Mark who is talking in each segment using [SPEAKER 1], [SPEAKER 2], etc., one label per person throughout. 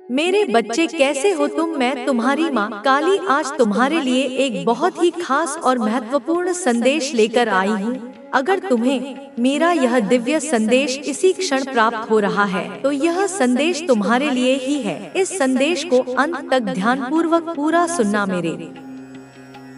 [SPEAKER 1] मेरे बच्चे कैसे हो तुम? मैं तुम्हारी माँ काली आज तुम्हारे लिए एक बहुत ही खास और महत्वपूर्ण संदेश लेकर आई हूँ। अगर तुम्हें मेरा यह दिव्य संदेश इसी क्षण प्राप्त हो रहा है तो यह संदेश तुम्हारे लिए ही है। इस संदेश को अंत तक ध्यानपूर्वक पूरा सुनना मेरे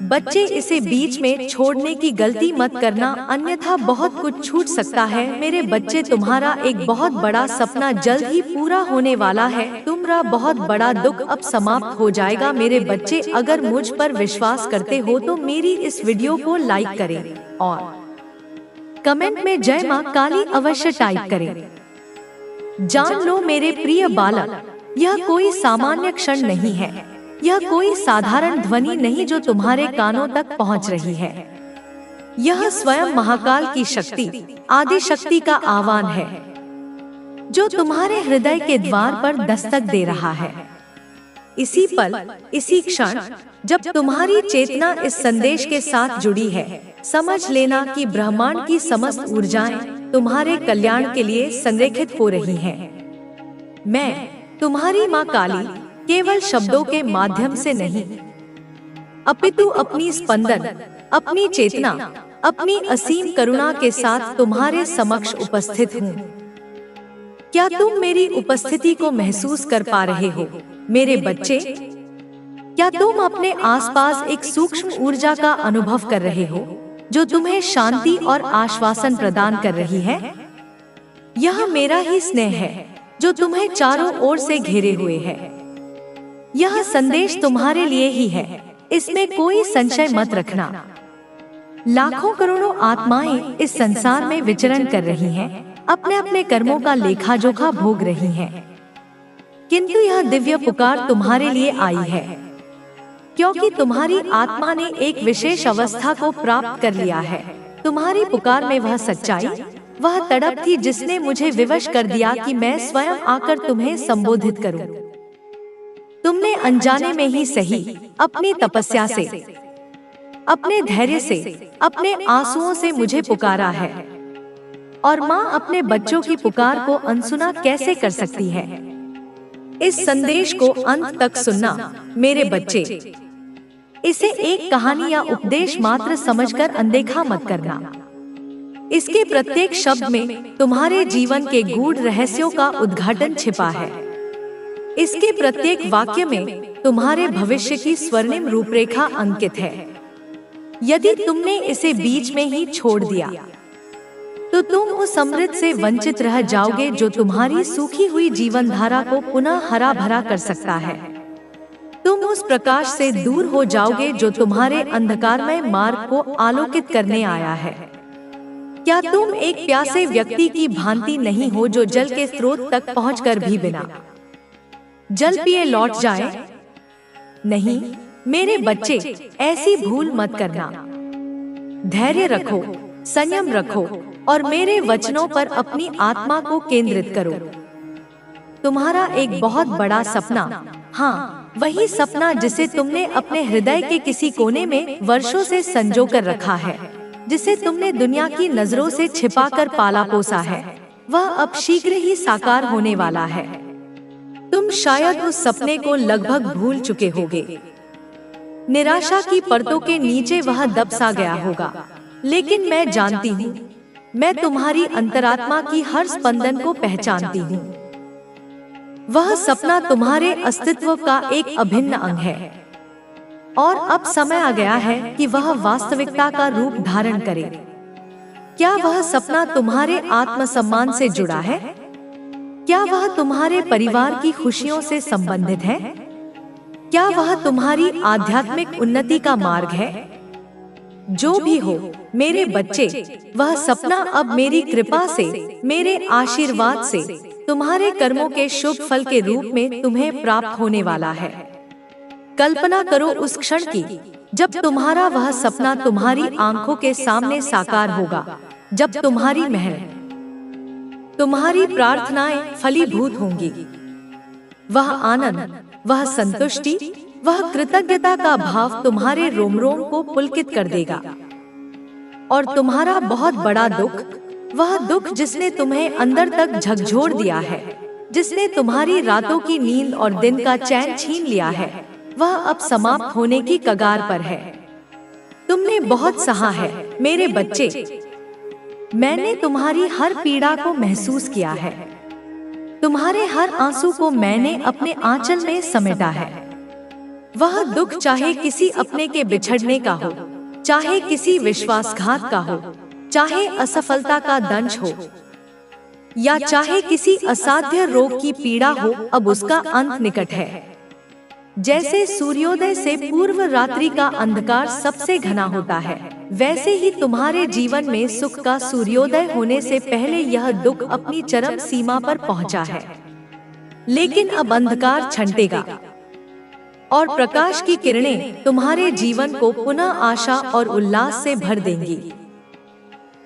[SPEAKER 1] बच्चे। इसे बीच में छोड़ने की गलती मत करना, अन्यथा बहुत कुछ छूट सकता है। मेरे बच्चे, तुम्हारा एक बहुत बड़ा सपना जल्द ही पूरा होने वाला है। तुम्हारा बहुत बड़ा दुख अब समाप्त हो जाएगा। मेरे बच्चे, अगर मुझ पर विश्वास करते हो तो मेरी इस वीडियो को लाइक करें और कमेंट में जय मां काली अवश्य टाइप करें। जान लो मेरे प्रिय बालक, यह कोई सामान्य क्षण नहीं है। यह कोई साधारण ध्वनि नहीं जो तुम्हारे कानों तक पहुंच रही है। यह स्वयं महाकाल की शक्ति, आदि शक्ति का आह्वान है जो तुम्हारे हृदय के द्वार पर दस्तक दे रहा है। इसी पल, इसी क्षण जब तुम्हारी चेतना इस संदेश के साथ जुड़ी है, समझ लेना कि ब्रह्मांड की समस्त ऊर्जाएं तुम्हारे कल्याण के लिए संरेखित हो रही हैं। मैं तुम्हारी माँ काली केवल शब्दों के माध्यम से नहीं, अपितु अपनी स्पंदन, अपनी चेतना, अपनी असीम करुणा के साथ तुम्हारे समक्ष उपस्थित हूँ। क्या तुम मेरी उपस्थिति को महसूस कर पा रहे हो मेरे बच्चे? क्या तुम अपने आसपास एक सूक्ष्म ऊर्जा का अनुभव कर रहे हो जो तुम्हें शांति और आश्वासन प्रदान कर रही है? यह मेरा ही स्नेह है जो तुम्हें चारों ओर से घेरे हुए है। यह संदेश तुम्हारे लिए ही है, इसमें कोई संशय मत रखना। लाखों करोड़ों आत्माएं इस संसार में विचरण कर रही हैं, अपने अपने कर्मों का लेखा जोखा भोग रही हैं। किंतु यह दिव्य पुकार तुम्हारे लिए आई है, क्योंकि तुम्हारी आत्मा ने एक विशेष अवस्था को प्राप्त कर लिया है। तुम्हारी पुकार में वह सच्चाई, वह तड़प थी जिसने मुझे विवश कर दिया कि मैं स्वयं आकर तुम्हें संबोधित करूं। तुमने अनजाने में ही सही, अपनी तपस्या से, अपने धैर्य से, अपने आंसुओं से मुझे पुकारा है। और माँ अपने बच्चों की पुकार को अनसुना कैसे कर सकती है? इस संदेश को अंत तक सुनना मेरे बच्चे। इसे एक कहानी या उपदेश मात्र समझकर अनदेखा मत करना। इसके प्रत्येक शब्द में तुम्हारे जीवन के गूढ़ रहस्यों का उद्घाटन छिपा है। इसके प्रत्येक वाक्य में तुम्हारे भविष्य की स्वर्णिम रूपरेखा अंकित है। यदि तुमने इसे बीच में ही छोड़ दिया तो तुम उस अमृत से वंचित रह जाओगे जो तुम्हारी सूखी हुई जीवन धारा को पुनः हरा भरा कर सकता है। तुम उस प्रकाश से दूर हो जाओगे जो तुम्हारे अंधकारमय मार्ग को आलोकित करने आया है। क्या तुम एक प्यासे व्यक्ति की भांति नहीं हो जो जल के स्रोत तक पहुंचकर भी बिना जल पिए लौट जाए? नहीं मेरे बच्चे, ऐसी भूल मत करना। धैर्य रखो, संयम रखो और मेरे वचनों पर अपनी आत्मा को केंद्रित करो। तुम्हारा एक बहुत बड़ा सपना, हाँ वही सपना जिसे तुमने अपने हृदय के किसी कोने में वर्षों से संजो कर रखा है, जिसे तुमने दुनिया की नजरों से छिपाकर पाला पोसा है, वह अब शीघ्र ही साकार होने वाला है। तुम शायद उस सपने को लगभग भूल चुके होगे। निराशा की परतों के नीचे वह दब सा गया होगा, लेकिन मैं जानती हूँ, मैं तुम्हारी अंतरात्मा की हर स्पंदन को पहचानती हूँ। वह सपना तुम्हारे अस्तित्व का एक अभिन्न अंग है और अब समय आ गया है कि वह वास्तविकता का रूप धारण करे। क्या वह सपना तुम्हारे आत्मसम्मान से जुड़ा है? क्या वह तुम्हारे परिवार की खुशियों से संबंधित है? क्या वह तुम्हारी आध्यात्मिक उन्नति का मार्ग है? जो भी हो मेरे बच्चे, वह सपना अब मेरी कृपा से, मेरे आशीर्वाद से, तुम्हारे कर्मों के शुभ फल के रूप में तुम्हें प्राप्त होने वाला है। कल्पना करो उस क्षण की जब तुम्हारा वह सपना तुम्हारी आंखों के सामने साकार होगा, जब तुम्हारी मेहनत, तुम्हारी प्रार्थनाएं फलीभूत होंगी। वह आनंद, वह संतुष्टि, वह कृतज्ञता का भाव तुम्हारे रोम रोम को पुलकित कर देगा। और तुम्हारा बहुत बड़ा दुख, वह दुख जिसने तुम्हें अंदर तक झकझोर दिया है, जिसने तुम्हारी रातों की नींद और दिन का चैन छीन लिया है, वह अब समाप्त होने की कगार पर है। तुमने बहुत सहा है मेरे बच्चे। मैंने तुम्हारी हर पीड़ा को महसूस किया है। तुम्हारे हर आंसू को मैंने अपने आंचल में समेटा है। वह दुख चाहे किसी अपने के बिछड़ने का हो, चाहे किसी विश्वासघात का हो, चाहे असफलता का दंश हो, या चाहे किसी असाध्य रोग की पीड़ा हो, अब उसका अंत निकट है। जैसे सूर्योदय से पूर्व रात्रि का अंधकार सबसे घना होता है, वैसे ही तुम्हारे जीवन में सुख का सूर्योदय होने से पहले यह दुख अपनी चरम सीमा पर पहुंचा है। लेकिन अब अंधकार छंटेगा और प्रकाश की किरणें तुम्हारे जीवन को पुनः आशा और उल्लास से भर देंगी।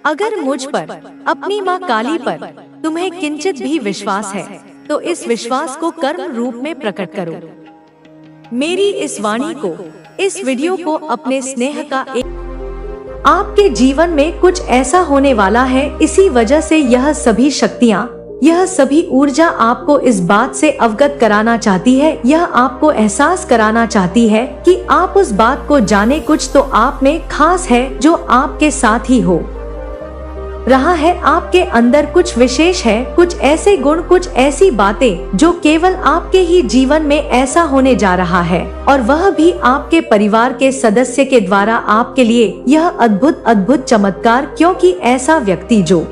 [SPEAKER 1] अगर मुझ पर, अपनी माँ काली पर तुम्हें किंचित भी विश्वास है, तो इस विश्वास को कर्म रूप में प्रकट करो। मेरी इस वाणी को, इस वीडियो को अपने स्नेह का एक आपके जीवन में कुछ ऐसा होने वाला है। इसी वजह से यह सभी शक्तियाँ, यह सभी ऊर्जा आपको इस बात से अवगत कराना चाहती है, यह आपको एहसास कराना चाहती है कि आप उस बात को जाने। कुछ तो आप में खास है जो आपके साथ ही हो रहा है। आपके अंदर कुछ विशेष है, कुछ ऐसे गुण, कुछ ऐसी बातें जो केवल आपके ही जीवन में ऐसा होने जा रहा है, और वह भी आपके परिवार के सदस्य के द्वारा आपके लिए यह अद्भुत अद्भुत चमत्कार। क्योंकि ऐसा व्यक्ति जो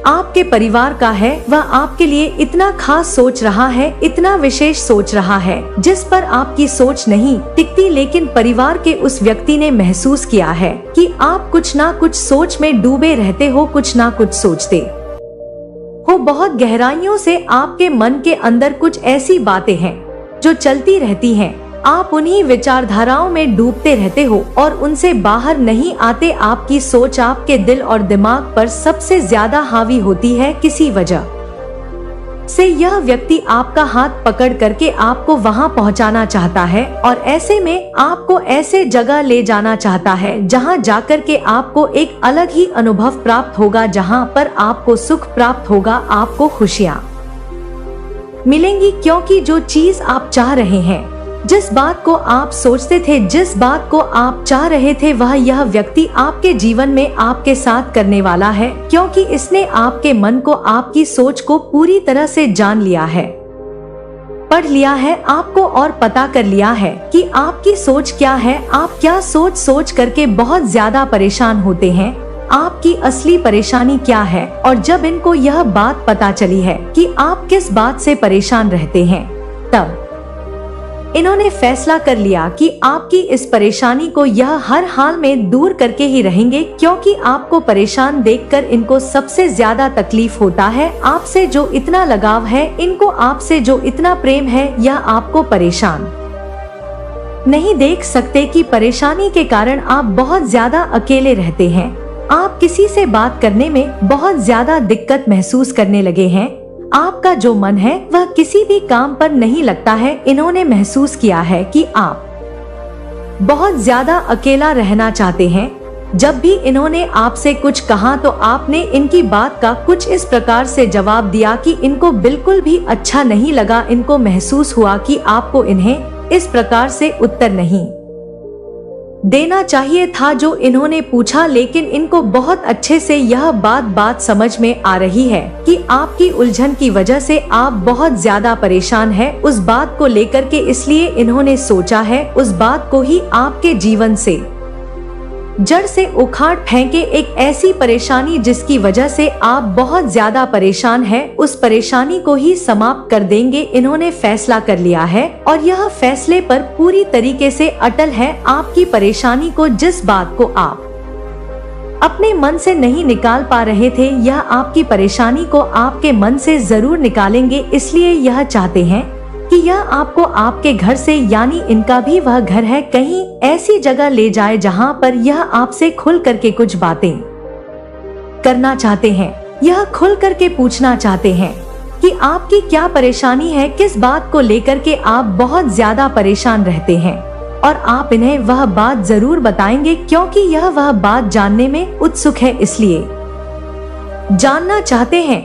[SPEAKER 1] आपके परिवार का है, वह आपके लिए इतना खास सोच रहा है, इतना विशेष सोच रहा है, जिस पर आपकी सोच नहीं टिकती। लेकिन परिवार के उस व्यक्ति ने महसूस किया है कि आप कुछ ना कुछ सोच में डूबे रहते हो, कुछ ना कुछ सोचते हो। बहुत गहराइयों से आपके मन के अंदर कुछ ऐसी बातें हैं जो चलती रहती हैं। आप उन्हीं विचारधाराओं में डूबते रहते हो और उनसे बाहर नहीं आते। आपकी सोच आपके दिल और दिमाग पर सबसे ज्यादा हावी होती है। किसी वजह से यह व्यक्ति आपका हाथ पकड़ करके आपको वहां पहुंचाना चाहता है, और ऐसे में आपको ऐसे जगह ले जाना चाहता है जहां जाकर के आपको एक अलग ही अनुभव प्राप्त होगा, जहां पर आपको सुख प्राप्त होगा, आपको खुशियां मिलेंगी। क्योंकि जो चीज आप चाह रहे हैं, जिस बात को आप सोचते थे, जिस बात को आप चाह रहे थे, वह यह व्यक्ति आपके जीवन में आपके साथ करने वाला है। क्योंकि इसने आपके मन को, आपकी सोच को पूरी तरह से जान लिया है, पढ़ लिया है आपको, और पता कर लिया है कि आपकी सोच क्या है। आप क्या सोच सोच करके बहुत ज्यादा परेशान होते हैं, आपकी असली परेशानी क्या है। और जब इनको यह बात पता चली है कि आप किस बात से परेशान रहते हैं, तब इन्होंने फैसला कर लिया कि आपकी इस परेशानी को यह हर हाल में दूर करके ही रहेंगे। क्योंकि आपको परेशान देखकर इनको सबसे ज्यादा तकलीफ होता है। आपसे जो इतना लगाव है, इनको आपसे जो इतना प्रेम है, यह आपको परेशान नहीं देख सकते कि परेशानी के कारण आप बहुत ज्यादा अकेले रहते हैं। आप किसी से बात करने में बहुत ज्यादा दिक्कत महसूस करने लगे हैं। आपका जो मन है वह किसी भी काम पर नहीं लगता है। इन्होंने महसूस किया है कि आप बहुत ज्यादा अकेला रहना चाहते हैं। जब भी इन्होंने आपसे कुछ कहा तो आपने इनकी बात का कुछ इस प्रकार से जवाब दिया कि इनको बिल्कुल भी अच्छा नहीं लगा। इनको महसूस हुआ कि आपको इन्हें इस प्रकार से उत्तर नहीं देना चाहिए था जो इन्होंने पूछा। लेकिन इनको बहुत अच्छे से यह बात समझ में आ रही है कि आपकी उलझन की वजह से आप बहुत ज्यादा परेशान हैं उस बात को लेकर के। इसलिए इन्होंने सोचा है उस बात को ही आपके जीवन से जड़ से उखाड़ फेंके। एक ऐसी परेशानी जिसकी वजह से आप बहुत ज्यादा परेशान हैं, उस परेशानी को ही समाप्त कर देंगे। इन्होंने फैसला कर लिया है और यह फैसले पर पूरी तरीके से अटल है। आपकी परेशानी को, जिस बात को आप अपने मन से नहीं निकाल पा रहे थे, यह आपकी परेशानी को आपके मन से जरूर निकालेंगे। इसलिए यह चाहते हैं कि यह आपको आपके घर से, यानी इनका भी वह घर है, कहीं ऐसी जगह ले जाए जहां पर यह आपसे खुल करके कुछ बातें करना चाहते हैं। यह खुल करके पूछना चाहते हैं कि आपकी क्या परेशानी है, किस बात को लेकर के आप बहुत ज्यादा परेशान रहते हैं। और आप इन्हें वह बात जरूर बताएंगे, क्योंकि यह वह बात जानने में उत्सुक है। इसलिए जानना चाहते हैं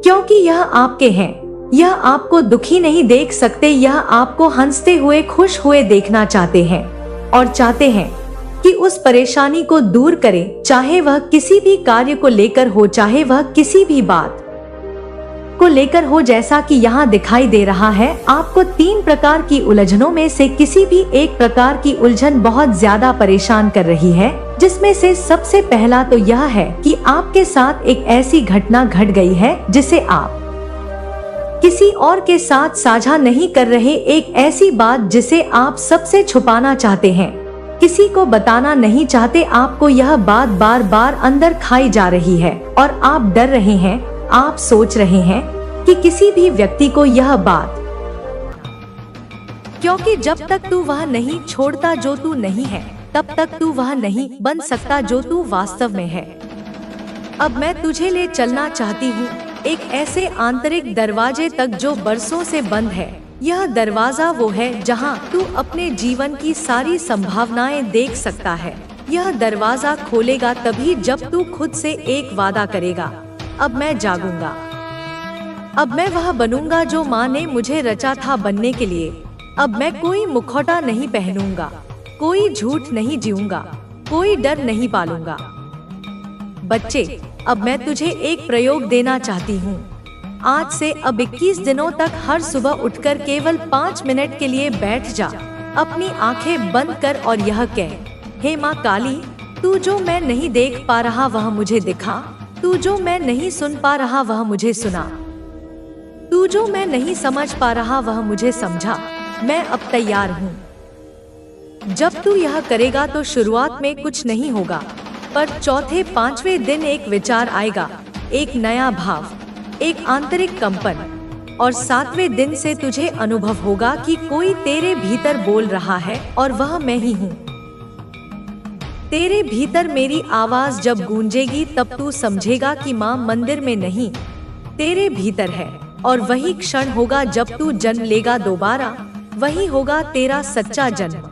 [SPEAKER 1] क्योंकि यह आपके हैं। यह आपको दुखी नहीं देख सकते, यह आपको हंसते हुए खुश हुए देखना चाहते हैं और चाहते हैं कि उस परेशानी को दूर करें, चाहे वह किसी भी कार्य को लेकर हो, चाहे वह किसी भी बात को लेकर हो। जैसा कि यहाँ दिखाई दे रहा है, आपको 3 प्रकार की उलझनों में से किसी भी एक प्रकार की उलझन बहुत ज्यादा परेशान कर रही है, जिसमें से सबसे पहला तो यह है कि आपके साथ एक ऐसी घटना घट गई है जिसे आप किसी और के साथ साझा नहीं कर रहे, एक ऐसी बात जिसे आप सबसे छुपाना चाहते हैं, किसी को बताना नहीं चाहते। आपको यह बात बार बार अंदर खाई जा रही है और आप डर रहे हैं, आप सोच रहे हैं कि किसी भी व्यक्ति को यह बात, क्योंकि जब तक तू वह नहीं छोड़ता जो तू नहीं है, तब तक तू वह नहीं बन सकता जो तू वास्तव में है। अब मैं तुझे ले चलना चाहती हूँ एक ऐसे आंतरिक दरवाजे तक जो बरसों से बंद है। यह दरवाजा वो है जहाँ तू अपने जीवन की सारी संभावनाएं देख सकता है। यह दरवाजा खोलेगा तभी जब तू खुद से एक वादा करेगा, अब मैं जागूंगा, अब मैं वह बनूंगा जो माँ ने मुझे रचा था बनने के लिए। अब मैं कोई मुखौटा नहीं पहनूंगा, कोई झूठ नहीं जीऊंगा, कोई डर नहीं पालूंगा। बच्चे, अब मैं तुझे एक प्रयोग देना चाहती हूँ। आज से अब 21 दिनों तक हर सुबह उठकर केवल 5 मिनट के लिए बैठ जा, अपनी आंखें बंद कर और यह कह, हे माँ काली, तू जो मैं नहीं देख पा रहा वह मुझे दिखा, तू जो मैं नहीं सुन पा रहा वह मुझे सुना, तू जो मैं नहीं समझ पा रहा वह मुझे समझा। मैं अब तैयार हूँ। जब तू यह करेगा तो शुरुआत में कुछ नहीं होगा, पर चौथे 5वें दिन एक विचार आएगा, एक नया भाव, एक आंतरिक कंपन, और 7वें दिन से तुझे अनुभव होगा कि कोई तेरे भीतर बोल रहा है और वह मैं ही हूँ। तेरे भीतर मेरी आवाज जब गूंजेगी तब तू समझेगा कि माँ मंदिर में नहीं, तेरे भीतर है, और वही क्षण होगा जब तू जन्म लेगा दोबारा, वही होगा तेरा सच्चा जन्म।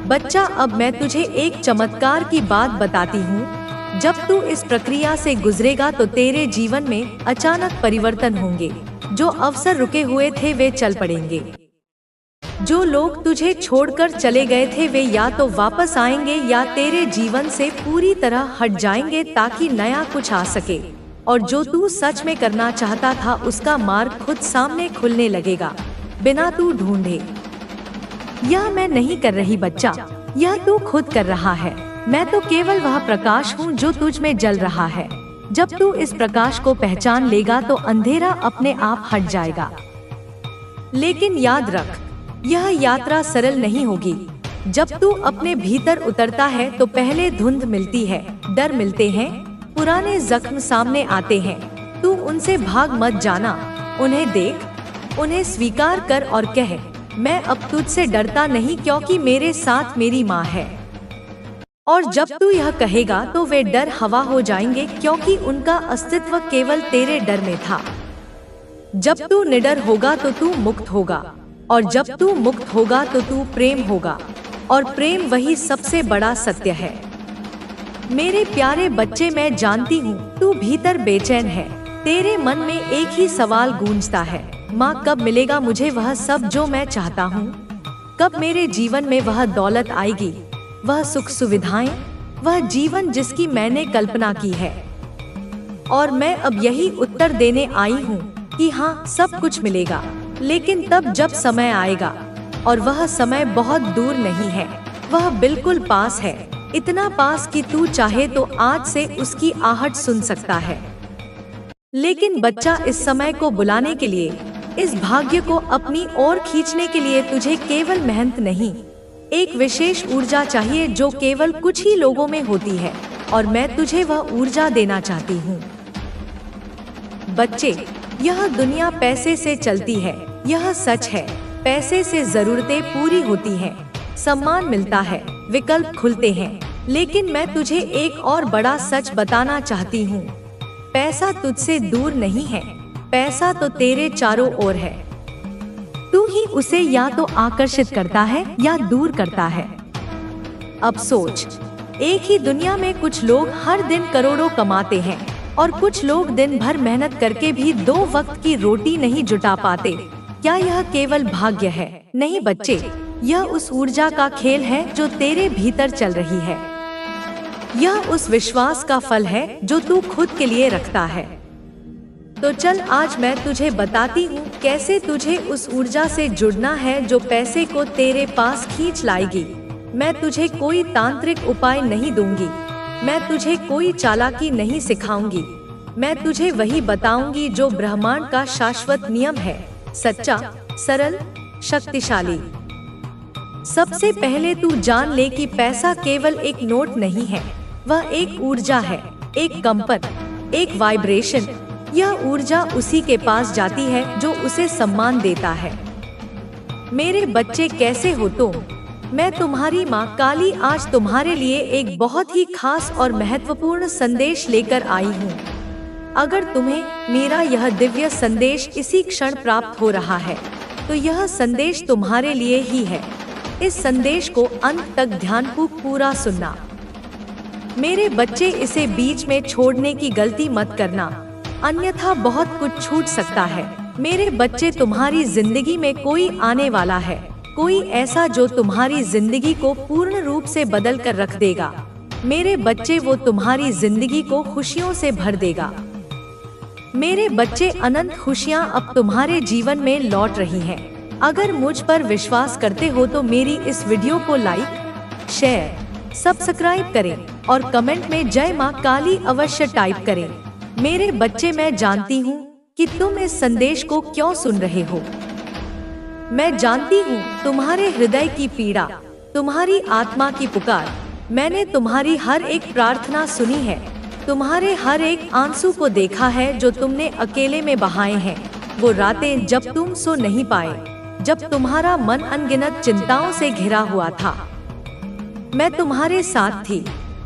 [SPEAKER 1] बच्चा, अब मैं तुझे एक चमत्कार की बात बताती हूँ। जब तू इस प्रक्रिया से गुजरेगा तो तेरे जीवन में अचानक परिवर्तन होंगे। जो अवसर रुके हुए थे वे चल पड़ेंगे। जो लोग तुझे छोड़कर चले गए थे वे या तो वापस आएंगे या तेरे जीवन से पूरी तरह हट जाएंगे ताकि नया कुछ आ सके। और जो तू सच में करना चाहता था उसका मार्ग खुद सामने खुलने लगेगा, बिना तू ढूंढे। यह मैं नहीं कर रही बच्चा, यह तू खुद कर रहा है। मैं तो केवल वह प्रकाश हूँ जो तुझ में जल रहा है। जब तू इस प्रकाश को पहचान लेगा तो अंधेरा अपने आप हट जाएगा। लेकिन याद रख, यह यात्रा सरल नहीं होगी। जब तू अपने भीतर उतरता है तो पहले धुंध मिलती है, डर मिलते हैं, पुराने जख्म सामने आते हैं। तू उनसे भाग मत जाना, उन्हें देख, उन्हें स्वीकार कर और कह, मैं अब तुझसे डरता नहीं क्योंकि मेरे साथ मेरी माँ है। और जब तू यह कहेगा तो वे डर हवा हो जाएंगे क्योंकि उनका अस्तित्व केवल तेरे डर में था। जब तू निडर होगा तो तू मुक्त होगा, और जब तू मुक्त होगा तो तू प्रेम होगा, और प्रेम वही सबसे बड़ा सत्य है। मेरे प्यारे बच्चे, मैं जानती हूँ तू भीतर बेचैन है। तेरे मन में एक ही सवाल गूंजता है, माँ कब मिलेगा मुझे वह सब जो मैं चाहता हूँ? कब मेरे जीवन में वह दौलत आएगी, वह सुख सुविधाएं, वह जीवन जिसकी मैंने कल्पना की है? और मैं अब यही उत्तर देने आई हूँ कि हाँ, सब कुछ मिलेगा, लेकिन तब जब समय आएगा। और वह समय बहुत दूर नहीं है, वह बिल्कुल पास है, इतना पास कि तू चाहे तो आज से उसकी आहट सुन सकता है। लेकिन बच्चा, इस समय को बुलाने के लिए, इस भाग्य को अपनी ओर खींचने के लिए तुझे केवल मेहनत नहीं, एक विशेष ऊर्जा चाहिए जो केवल कुछ ही लोगों में होती है, और मैं तुझे वह ऊर्जा देना चाहती हूँ। बच्चे, यह दुनिया पैसे से चलती है, यह सच है। पैसे से जरूरतें पूरी होती हैं, सम्मान मिलता है, विकल्प खुलते हैं, लेकिन मैं तुझे एक और बड़ा सच बताना चाहती हूँ। पैसा तुझसे दूर नहीं है, पैसा तो तेरे चारों ओर है। तू ही उसे या तो आकर्षित करता है या दूर करता है। अब सोच, एक ही दुनिया में कुछ लोग हर दिन करोड़ों कमाते हैं, और कुछ लोग दिन भर मेहनत करके भी 2 वक्त की रोटी नहीं जुटा पाते। क्या यह केवल भाग्य है? नहीं बच्चे, यह उस ऊर्जा का खेल है जो तेरे भीतर चल रही है। यह उस विश्वास का फल है जो तू खुद के लिए रखता है। तो चल आज मैं तुझे बताती हूँ कैसे तुझे उस ऊर्जा से जुड़ना है जो पैसे को तेरे पास खींच लाएगी। मैं तुझे कोई तांत्रिक उपाय नहीं दूंगी, मैं तुझे कोई चालाकी नहीं सिखाऊंगी। मैं तुझे वही बताऊंगी जो ब्रह्मांड का शाश्वत नियम है, सच्चा, सरल, शक्तिशाली। सबसे पहले तू जान ले कि पैसा केवल एक नोट नहीं है, वह एक ऊर्जा है, एक कंपन, एक वाइब्रेशन। यह ऊर्जा उसी के पास जाती है जो उसे सम्मान देता है। मेरे बच्चे कैसे हो तुम? मैं तुम्हारी माँ काली आज तुम्हारे लिए एक बहुत ही खास और महत्वपूर्ण संदेश लेकर आई हूँ। अगर तुम्हें मेरा यह दिव्य संदेश इसी क्षण प्राप्त हो रहा है तो यह संदेश तुम्हारे लिए ही है। इस संदेश को अंत तक ध्यानपूर्वक पूरा सुनना। मेरे बच्चे, इसे बीच में छोड़ने की गलती मत करना, अन्यथा बहुत कुछ छूट सकता है। मेरे बच्चे, तुम्हारी जिंदगी में कोई आने वाला है, कोई ऐसा जो तुम्हारी जिंदगी को पूर्ण रूप से बदल कर रख देगा। मेरे बच्चे, वो तुम्हारी जिंदगी को खुशियों से भर देगा। मेरे बच्चे, अनंत खुशियाँ अब तुम्हारे जीवन में लौट रही हैं। अगर मुझ पर विश्वास करते हो तो मेरी इस वीडियो को लाइक, शेयर, सब्सक्राइब करें और कमेंट में जय माँ काली अवश्य टाइप करें। मेरे बच्चे, मैं जानती हूँ कि तुम इस संदेश को क्यों सुन रहे हो। मैं जानती हूँ तुम्हारे हृदय की पीड़ा, तुम्हारी आत्मा की पुकार। मैंने तुम्हारी हर एक प्रार्थना सुनी है, तुम्हारे हर एक आंसू को देखा है जो तुमने अकेले में बहाए हैं। वो रातें जब तुम सो नहीं पाए, जब तुम्हारा मन अनगिनत चिंताओं से घिरा हुआ था। मैं तुम्हारे साथ थी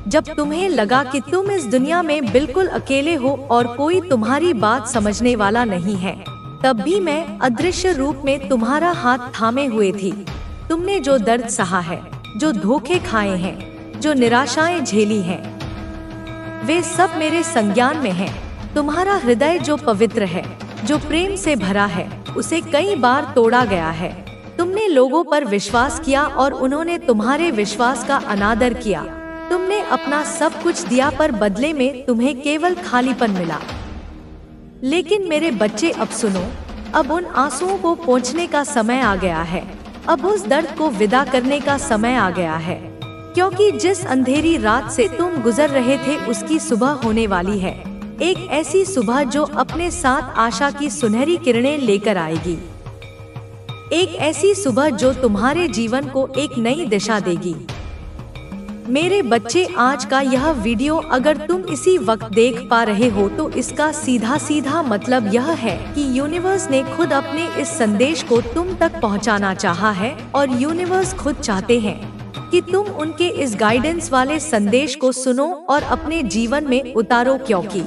[SPEAKER 1] जब तुम्हें लगा कि तुम इस दुनिया में बिल्कुल अकेले हो और कोई तुम्हारी बात समझने वाला नहीं है। तब भी मैं अदृश्य रूप में तुम्हारा हाथ थामे हुए थी। तुमने जो दर्द सहा है, जो धोखे खाए हैं, जो निराशाएं झेली हैं, वे सब मेरे संज्ञान में हैं। तुम्हारा हृदय जो पवित्र है, जो प्रेम से भरा है, उसे कई बार तोड़ा गया है। तुमने लोगों पर विश्वास किया और उन्होंने तुम्हारे विश्वास का अनादर किया। तुमने अपना सब कुछ दिया पर बदले में तुम्हें केवल खालीपन मिला। लेकिन मेरे बच्चे, अब सुनो, अब उन आंसुओं को पोंछने का समय आ गया है। अब उस दर्द को विदा करने का समय आ गया है, क्योंकि जिस अंधेरी रात से तुम गुजर रहे थे उसकी सुबह होने वाली है। एक ऐसी सुबह जो अपने साथ आशा की सुनहरी किरणें लेकर आएगी। एक ऐसी सुबह जो तुम्हारे जीवन को एक नई दिशा देगी। मेरे बच्चे, आज का यह वीडियो अगर तुम इसी वक्त देख पा रहे हो तो इसका सीधा सीधा मतलब यह है कि यूनिवर्स ने खुद अपने इस संदेश को तुम तक पहुंचाना चाहा है और यूनिवर्स खुद चाहते हैं कि तुम उनके इस गाइडेंस वाले संदेश को सुनो और अपने जीवन में उतारो, क्योंकि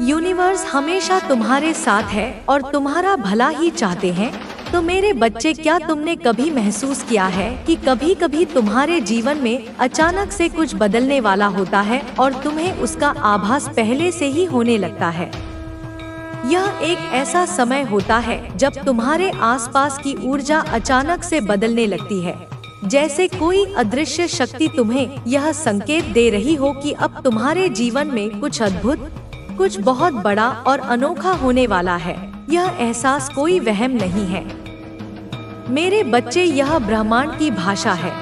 [SPEAKER 1] यूनिवर्स हमेशा तुम्हारे साथ है और तुम्हारा भला ही चाहते हैं। तो मेरे बच्चे, क्या तुमने कभी महसूस किया है कि कभी कभी तुम्हारे जीवन में अचानक से कुछ बदलने वाला होता है और तुम्हें उसका आभास पहले से ही होने लगता है? यह एक ऐसा समय होता है जब तुम्हारे आसपास की ऊर्जा अचानक से बदलने लगती है, जैसे कोई अदृश्य शक्ति तुम्हें यह संकेत दे रही हो कि अब तुम्हारे जीवन में कुछ अद्भुत, कुछ बहुत बड़ा और अनोखा होने वाला है। यह एहसास कोई वहम नहीं है मेरे बच्चे, यह ब्रह्मांड की भाषा है।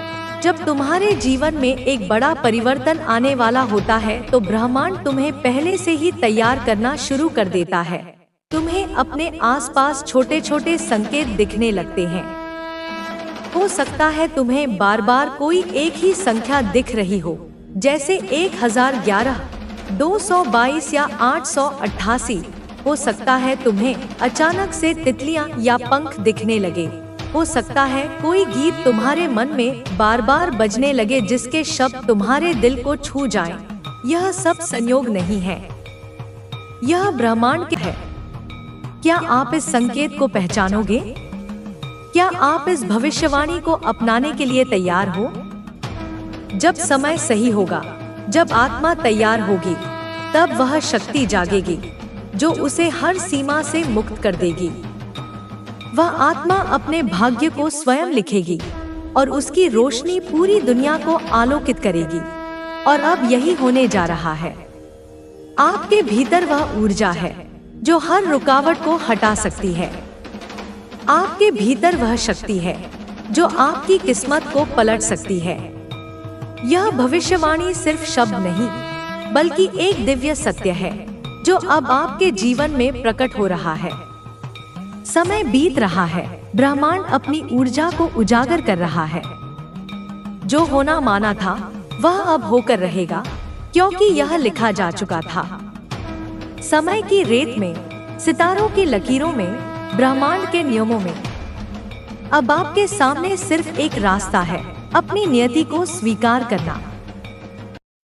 [SPEAKER 1] जब तुम्हारे जीवन में एक बड़ा परिवर्तन आने वाला होता है तो ब्रह्मांड तुम्हें पहले से ही तैयार करना शुरू कर देता है। तुम्हें अपने आसपास छोटे छोटे संकेत दिखने लगते हैं। हो सकता है तुम्हें बार बार कोई एक ही संख्या दिख रही हो, जैसे 1011, 222 या 888। हो सकता है तुम्हें अचानक से तितलियां या पंख दिखने लगे। हो सकता है कोई गीत तुम्हारे मन में बार बार बजने लगे जिसके शब्द तुम्हारे दिल को छू जाएं। यह सब संयोग नहीं है, यह ब्रह्मांड है। क्या आप इस संकेत को पहचानोगे? क्या आप इस भविष्यवाणी को अपनाने के लिए तैयार हो? जब समय सही होगा, जब आत्मा तैयार होगी, तब वह शक्ति जागेगी जो उसे हर सीमा से मुक्त कर देगी। वह आत्मा अपने भाग्य को स्वयं लिखेगी और उसकी रोशनी पूरी दुनिया को आलोकित करेगी। और अब यही होने जा रहा है। आपके भीतर वह ऊर्जा है जो हर रुकावट को हटा सकती है। आपके भीतर वह शक्ति है जो आपकी किस्मत को पलट सकती है। यह भविष्यवाणी सिर्फ शब्द नहीं, बल्कि एक दिव्य सत्य है जो अब आपके जीवन में प्रकट हो रहा है। समय बीत रहा है, ब्रह्मांड अपनी ऊर्जा को उजागर कर रहा है। जो होना माना था वह अब होकर रहेगा, क्योंकि यह लिखा जा चुका था। समय की रेत में, सितारों की लकीरों में, ब्रह्मांड के नियमों में। अब आपके सामने सिर्फ एक रास्ता है, अपनी नियति को स्वीकार करना।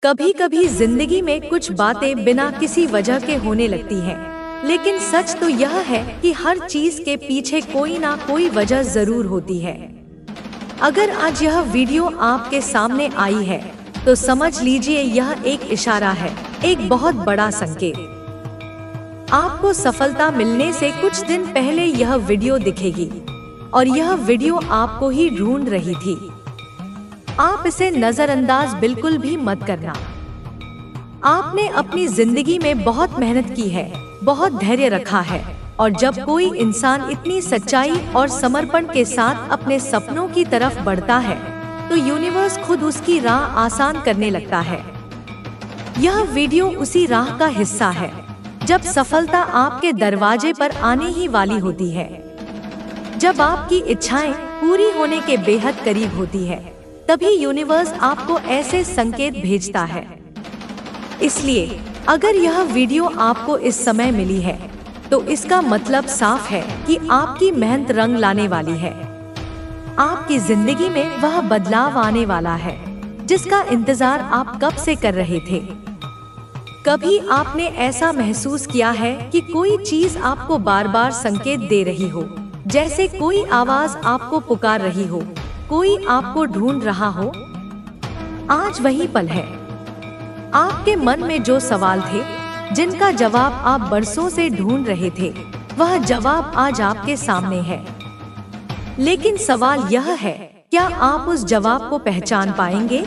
[SPEAKER 1] कभी कभी जिंदगी में कुछ बातें बिना किसी वजह के होने लगती हैं, लेकिन सच तो यह है कि हर चीज के पीछे कोई ना कोई वजह जरूर होती है। अगर आज यह वीडियो आपके सामने आई है तो समझ लीजिए यह एक इशारा है, एक बहुत बड़ा संकेत। आपको सफलता मिलने से कुछ दिन पहले यह वीडियो दिखेगी और यह वीडियो आपको ही ढूंढ रही थी। आप इसे नजरअंदाज बिल्कुल भी मत करना। आपने अपनी जिंदगी में बहुत मेहनत की है, बहुत धैर्य रखा है, और जब कोई इंसान इतनी सच्चाई और समर्पण के साथ अपने सपनों की तरफ बढ़ता है तो यूनिवर्स खुद उसकी राह आसान करने लगता है। यह वीडियो उसी राह का हिस्सा है जब सफलता आपके दरवाजे पर आने ही वाली होती है, जब आपकी इच्छाएं पूरी होने के बेहद करीब होती है, तभी यूनिवर्स आपको ऐसे संकेत भेजता है। इसलिए अगर यह वीडियो आपको इस समय मिली है तो इसका मतलब साफ है कि आपकी मेहनत रंग लाने वाली है। आपकी जिंदगी में वह बदलाव आने वाला है जिसका इंतजार आप कब से कर रहे थे। कभी आपने ऐसा महसूस किया है कि कोई चीज आपको बार बार संकेत दे रही हो, जैसे कोई आवाज आपको पुकार रही हो, कोई आपको ढूंढ रहा हो? आज वही पल है। आपके मन में जो सवाल थे, जिनका जवाब आप बरसों से ढूंढ रहे थे, वह जवाब आज आपके सामने है। लेकिन सवाल यह है, क्या आप उस जवाब को पहचान पाएंगे?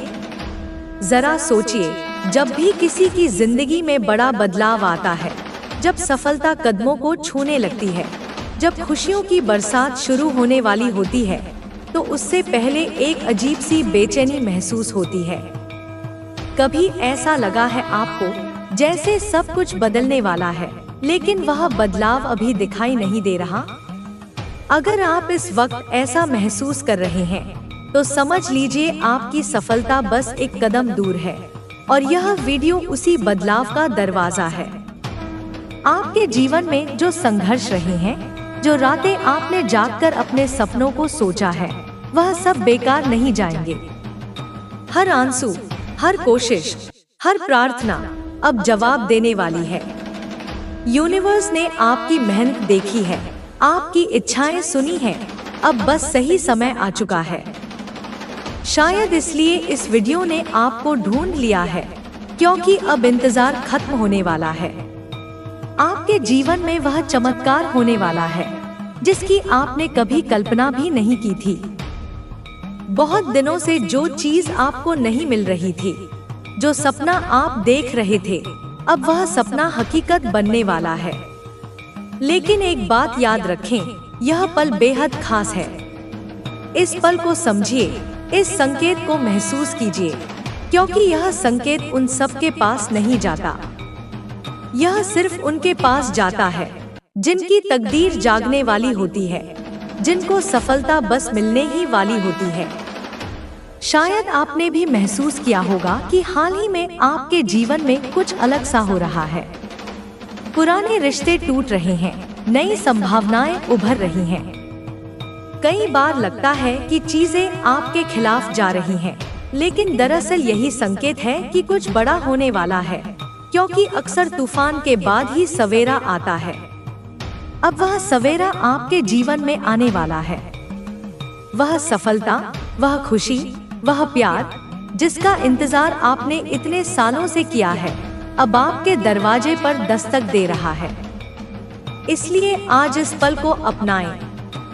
[SPEAKER 1] जरा सोचिए, जब भी किसी की जिंदगी में बड़ा बदलाव आता है, जब सफलता कदमों को छूने लगती है, जब खुशियों की बरसात शुरू होने वाली होती है, तो उससे पहले एक अजीब सी बेचैनी महसूस होती है। कभी ऐसा लगा है आपको जैसे सब कुछ बदलने वाला है, लेकिन वह बदलाव अभी दिखाई नहीं दे रहा? अगर आप इस वक्त ऐसा महसूस कर रहे हैं तो समझ लीजिए आपकी सफलता बस एक कदम दूर है और यह वीडियो उसी बदलाव का दरवाजा है। आपके जीवन में जो संघर्ष रहे हैं, जो रातें आपने जागकर अपने सपनों को सोचा है, वह सब बेकार नहीं जाएंगे। हर आंसू, हर कोशिश, हर प्रार्थना अब जवाब देने वाली है। यूनिवर्स ने आपकी मेहनत देखी है, आपकी इच्छाएं सुनी हैं, अब बस सही समय आ चुका है। शायद इसलिए इस वीडियो ने आपको ढूंढ लिया है, क्योंकि अब इंतजार खत्म होने वाला है। आपके जीवन में वह चमत्कार होने वाला है जिसकी आपने कभी कल्पना भी नहीं की थी। बहुत दिनों से जो चीज आपको नहीं मिल रही थी, जो सपना आप देख रहे थे, अब वह सपना हकीकत बनने वाला है। लेकिन एक बात याद रखें, यह पल बेहद खास है। इस पल को समझिए, इस संकेत को महसूस कीजिए, क्योंकि यह संकेत उन सब के पास नहीं जाता। यह सिर्फ उनके पास जाता है जिनकी तकदीर जागने वाली होती है, जिनको सफलता बस मिलने ही वाली होती है। शायद आपने भी महसूस किया होगा कि हाल ही में आपके जीवन में कुछ अलग सा हो रहा है। पुराने रिश्ते टूट रहे हैं, नई संभावनाएं उभर रही हैं। कई बार लगता है कि चीजें आपके खिलाफ जा रही हैं, लेकिन दरअसल यही संकेत है कि कुछ बड़ा होने वाला है, क्योंकि अक्सर तूफान के बाद ही सवेरा आता है। अब वह सवेरा आपके जीवन में आने वाला है। वह सफलता, वह खुशी, वह प्यार जिसका इंतजार आपने इतने सालों से किया है, अब आपके दरवाजे पर दस्तक दे रहा है। इसलिए आज इस पल को अपनाएं।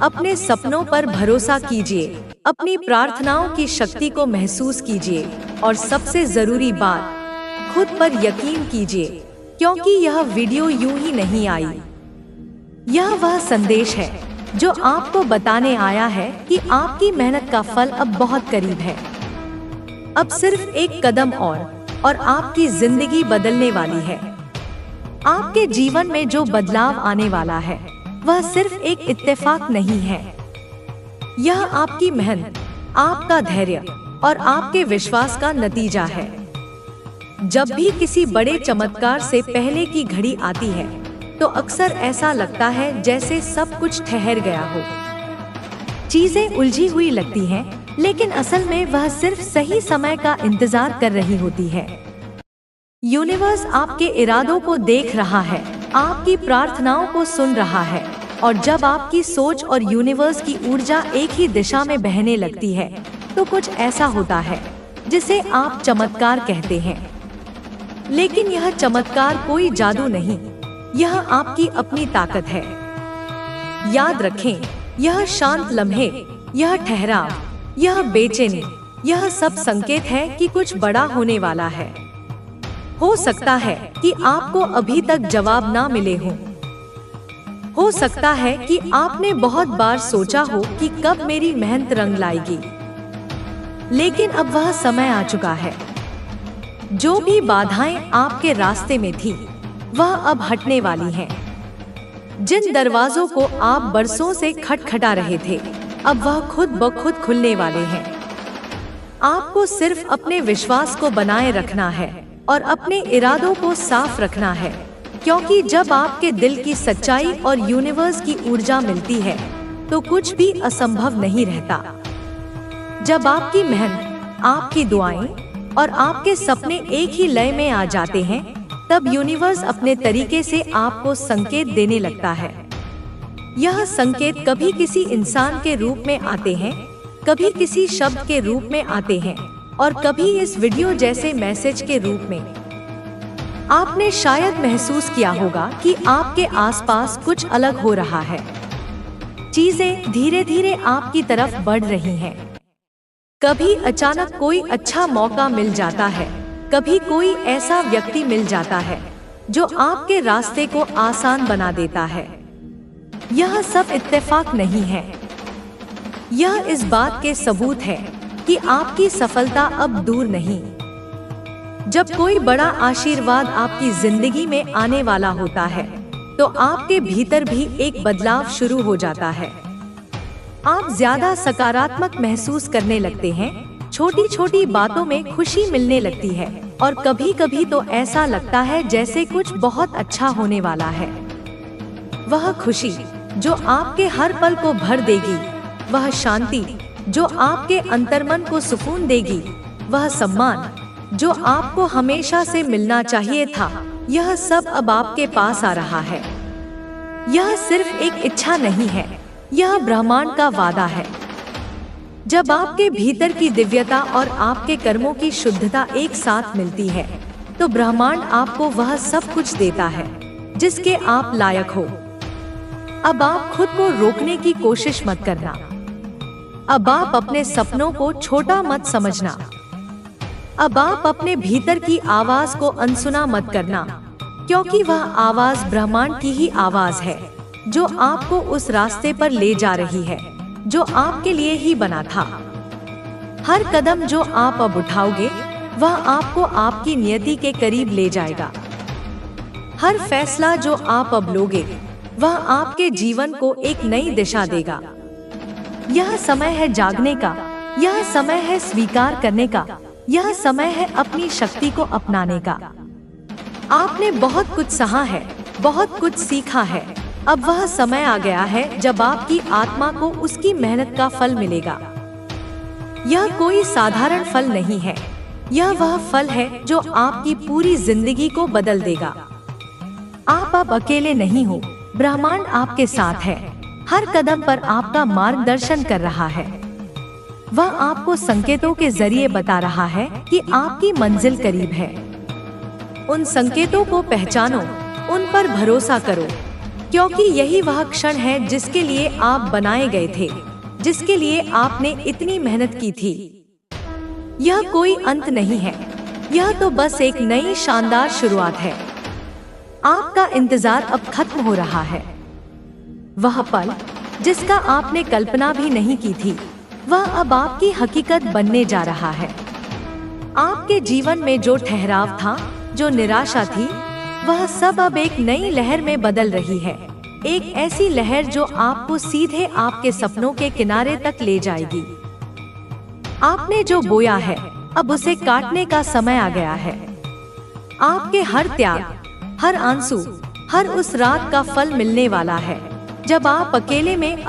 [SPEAKER 1] अपने सपनों पर भरोसा कीजिए, अपनी प्रार्थनाओं की शक्ति को महसूस कीजिए और सबसे जरूरी बात, खुद पर यकीन कीजिए, क्योंकि यह वीडियो यूं ही नहीं आई। यह वह संदेश है जो आपको बताने आया है कि आपकी मेहनत का फल अब बहुत करीब है। अब सिर्फ एक कदम और आपकी जिंदगी बदलने वाली है। आपके जीवन में जो बदलाव आने वाला है वह सिर्फ एक इत्तेफाक नहीं है। यह आपकी मेहनत, आपका धैर्य और आपके विश्वास का नतीजा है। जब भी किसी बड़े चमत्कार से पहले की घड़ी आती है तो अक्सर ऐसा लगता है जैसे सब कुछ ठहर गया हो। चीजें उलझी हुई लगती हैं, लेकिन असल में वह सिर्फ सही समय का इंतजार कर रही होती है। यूनिवर्स आपके इरादों को देख रहा है, आपकी प्रार्थनाओं को सुन रहा है, और जब आपकी सोच और यूनिवर्स की ऊर्जा एक ही दिशा में बहने लगती है तो कुछ ऐसा होता है जिसे आप चमत्कार कहते हैं। लेकिन यह चमत्कार कोई जादू नहीं, यह आपकी अपनी ताकत है। याद रखें, यह शांत लम्हे, यह ठहराव, यह बेचैनी, यह सब संकेत है कि कुछ बड़ा होने वाला है। हो सकता है कि आपको अभी तक जवाब ना मिले हों। हो सकता है कि आपने बहुत बार सोचा हो कि कब मेरी मेहनत रंग लाएगी, लेकिन अब वह समय आ चुका है। जो भी बाधाएं आपके रास्ते में थी, वह अब हटने वाली हैं। जिन दरवाजों को आप बरसों से खटखटा रहे थे, अब वह खुद ब खुद खुलने वाले हैं। आपको सिर्फ अपने विश्वास को बनाए रखना है और अपने इरादों को साफ रखना है, क्योंकि जब आपके दिल की सच्चाई और यूनिवर्स की ऊर्जा मिलती है तो कुछ भी असंभव नहीं रहता। जब आपकी मेहनत, आपकी दुआएं और आपके सपने एक ही लय में आ जाते हैं, तब यूनिवर्स अपने तरीके से आपको संकेत देने लगता है। यह संकेत कभी किसी इंसान के रूप में आते हैं, कभी किसी शब्द के रूप में आते हैं और कभी इस वीडियो जैसे मैसेज के रूप में। आपने शायद महसूस किया होगा कि आपके आसपास कुछ अलग हो रहा है। चीजें धीरे धीरे आपकी तरफ बढ़ रही हैं। कभी अचानक कोई अच्छा मौका मिल जाता है, कभी कोई ऐसा व्यक्ति मिल जाता है जो आपके रास्ते को आसान बना देता है। यह सब इत्तेफाक नहीं है, यह इस बात के सबूत है कि आपकी सफलता अब दूर नहीं। जब कोई बड़ा आशीर्वाद आपकी जिंदगी में आने वाला होता है तो आपके भीतर भी एक बदलाव शुरू हो जाता है। आप ज्यादा सकारात्मक महसूस करने लगते हैं, छोटी छोटी बातों में खुशी मिलने लगती है और कभी कभी तो ऐसा लगता है जैसे कुछ बहुत अच्छा होने वाला है। वह खुशी जो आपके हर पल को भर देगी, वह शांति जो आपके अंतर्मन को सुकून देगी, वह सम्मान जो आपको हमेशा से मिलना चाहिए था, यह सब अब आपके पास आ रहा है। यह सिर्फ एक इच्छा नहीं है, यह ब्रह्मांड का वादा है। जब आपके भीतर की दिव्यता और आपके कर्मों की शुद्धता एक साथ मिलती है तो ब्रह्मांड आपको वह सब कुछ देता है जिसके आप लायक हो। अब आप खुद को रोकने की कोशिश मत करना। अब आप अपने सपनों को छोटा मत समझना। अब आप अपने भीतर की आवाज को अनसुना मत करना, क्योंकि वह आवाज ब्रह्मांड की ही आवाज है जो आपको उस रास्ते पर ले जा रही है जो आपके लिए ही बना था। हर कदम जो आप अब उठाओगे वह आपको आपकी नियति के करीब ले जाएगा। हर फैसला जो आप अब लोगे वह आपके जीवन को एक नई दिशा देगा। यह समय है जागने का, यह समय है स्वीकार करने का, यह समय है अपनी शक्ति को अपनाने का। आपने बहुत कुछ सहा है, बहुत कुछ सीखा है। अब वह समय आ गया है जब आपकी आत्मा को उसकी मेहनत का फल मिलेगा। यह कोई साधारण फल नहीं है, यह वह फल है जो आपकी पूरी जिंदगी को बदल देगा। आप अब अकेले नहीं हो, ब्रह्मांड आपके साथ है। हर कदम पर आपका मार्गदर्शन कर रहा है। वह आपको संकेतों के जरिए बता रहा है कि आपकी मंजिल करीब है। उन संकेतों को पहचानो, उन पर भरोसा करो, क्योंकि यही वह क्षण है जिसके लिए आप बनाए गए थे, जिसके लिए आपने इतनी मेहनत की थी। यह कोई अंत नहीं है, यह तो बस एक नई शानदार शुरुआत है। आपका इंतजार अब खत्म हो रहा है। वह पल जिसका आपने कल्पना भी नहीं की थी, वह अब आपकी हकीकत बनने जा रहा है। आपके जीवन में जो ठहराव था, जो निराशा थी, वह सब अब एक नई लहर में बदल रही है। एक ऐसी लहर जो आपको सीधे आपके सपनों के किनारे तक ले जाएगी। आपने जो बोया है, अब उसे काटने का समय आ गया है। आपके हर त्याग, हर आंसू, हर उस रात का फल मिलने वाला है, जब आप अकेले में